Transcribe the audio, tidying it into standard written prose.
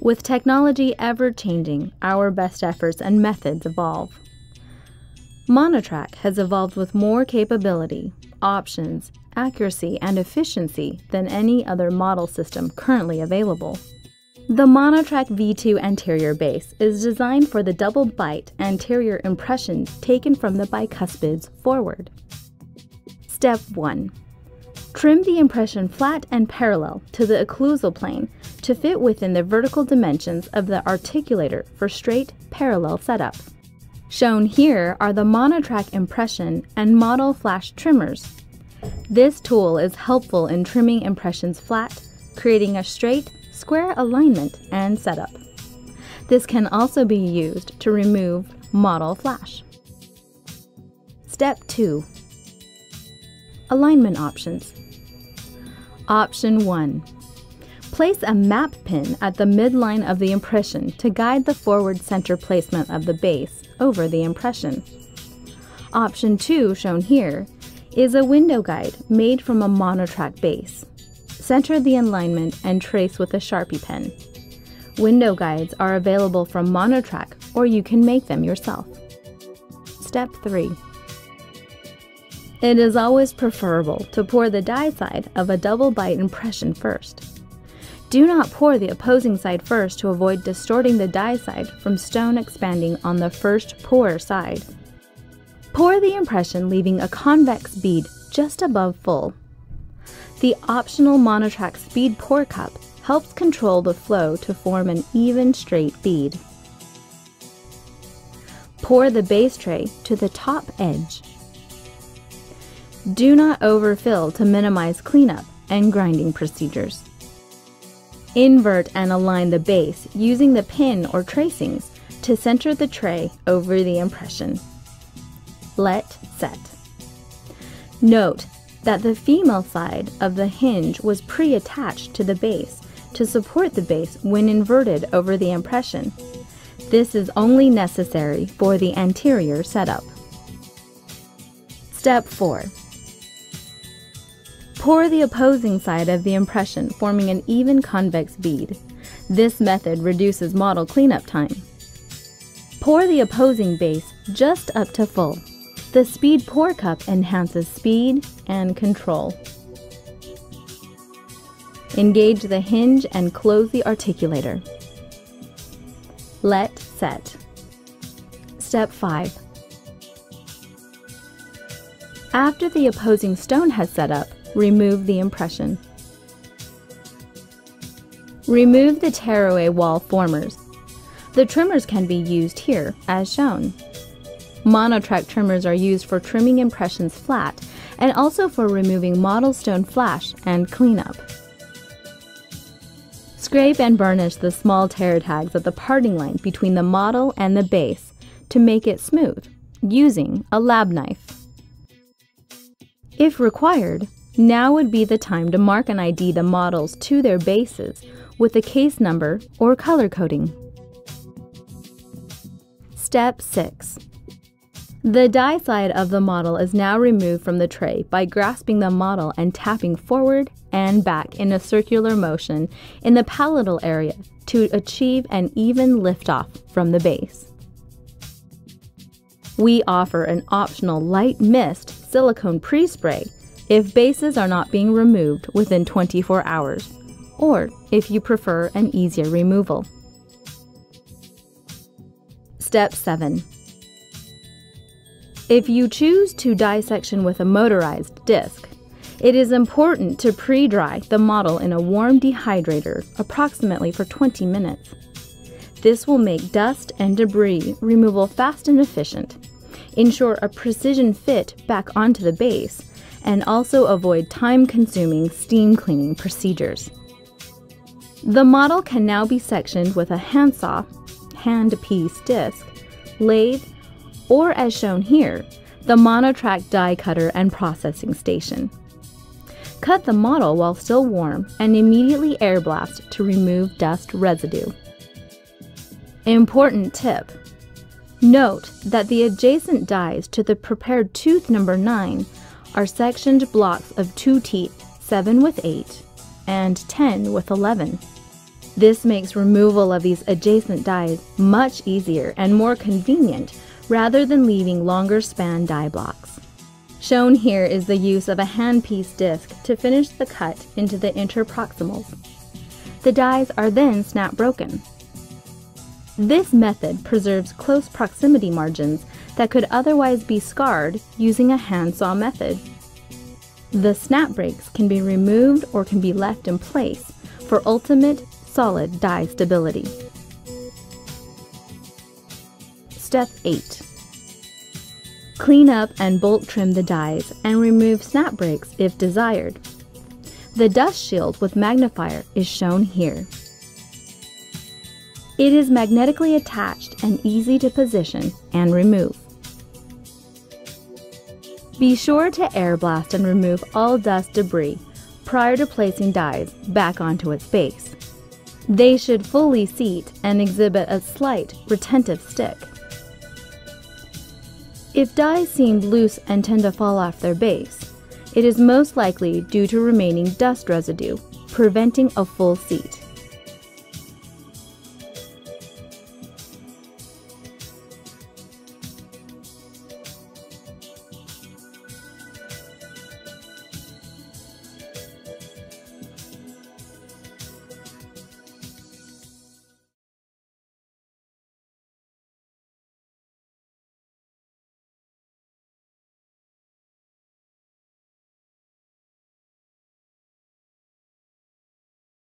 With technology ever-changing, our best efforts and methods evolve. Monotrac has evolved with more capability, options, accuracy, and efficiency than any other model system currently available. The Monotrac V2 anterior base is designed for the double bite anterior impression taken from the bicuspids forward. Step 1. Trim the impression flat and parallel to the occlusal plane to fit within the vertical dimensions of the articulator for straight, parallel setup. Shown here are the Monotrac impression and model flash trimmers. This tool is helpful in trimming impressions flat, creating a straight, square alignment and setup. This can also be used to remove model flash. Step 2. Alignment options. Option 1. Place a map pin at the midline of the impression to guide the forward center placement of the base over the impression. Option 2, shown here, is a window guide made from a Monotrac base. Center the alignment and trace with a Sharpie pen. Window guides are available from Monotrac, or you can make them yourself. Step 3. It is always preferable to pour the die side of a double bite impression first. Do not pour the opposing side first to avoid distorting the die side from stone expanding on the first pour side. Pour the impression leaving a convex bead just above full. The optional Monotrac speed pour cup helps control the flow to form an even straight bead. Pour the base tray to the top edge. Do not overfill to minimize cleanup and grinding procedures. Invert and align the base using the pin or tracings to center the tray over the impression. Let set. Note that the female side of the hinge was pre-attached to the base to support the base when inverted over the impression. This is only necessary for the anterior setup. Step 4. Pour the opposing side of the impression, forming an even convex bead. This method reduces model cleanup time. Pour the opposing base just up to full. The speed pour cup enhances speed and control. Engage the hinge and close the articulator. Let set. Step 5. After the opposing stone has set up, remove the impression. Remove the tearaway wall formers. The trimmers can be used here, as shown. Monotrac trimmers are used for trimming impressions flat and also for removing model stone flash and cleanup. Scrape and burnish the small tear tags at the parting line between the model and the base to make it smooth, using a lab knife. If required, now would be the time to mark and ID the models to their bases with a case number or color coding. Step 6. The die side of the model is now removed from the tray by grasping the model and tapping forward and back in a circular motion in the palatal area to achieve an even liftoff from the base. We offer an optional light mist silicone pre-spray if bases are not being removed within 24 hours, or if you prefer an easier removal. Step 7. If you choose to dissection with a motorized disc, it is important to pre-dry the model in a warm dehydrator approximately for 20 minutes. This will make dust and debris removal fast and efficient, ensure a precision fit back onto the base, and also avoid time-consuming steam cleaning procedures. The model can now be sectioned with a handsaw, hand-piece disc, lathe, or as shown here, the Monotrac die cutter and processing station. Cut the model while still warm and immediately air blast to remove dust residue. Important tip: note that the adjacent dies to the prepared tooth number 9 are sectioned blocks of 2 teeth, 7 with 8 and 10 with 11. This makes removal of these adjacent dies much easier and more convenient rather than leaving longer span die blocks. Shown here is the use of a handpiece disc to finish the cut into the interproximals. The dies are then snap broken. This method preserves close proximity margins that could otherwise be scarred using a handsaw method. The snap breaks can be removed or can be left in place for ultimate solid die stability. Step 8. Clean up and bolt trim the dies and remove snap breaks if desired. The dust shield with magnifier is shown here. It is magnetically attached and easy to position and remove. Be sure to air blast and remove all dust debris prior to placing dies back onto its base. They should fully seat and exhibit a slight retentive stick. If dies seem loose and tend to fall off their base, it is most likely due to remaining dust residue, preventing a full seat.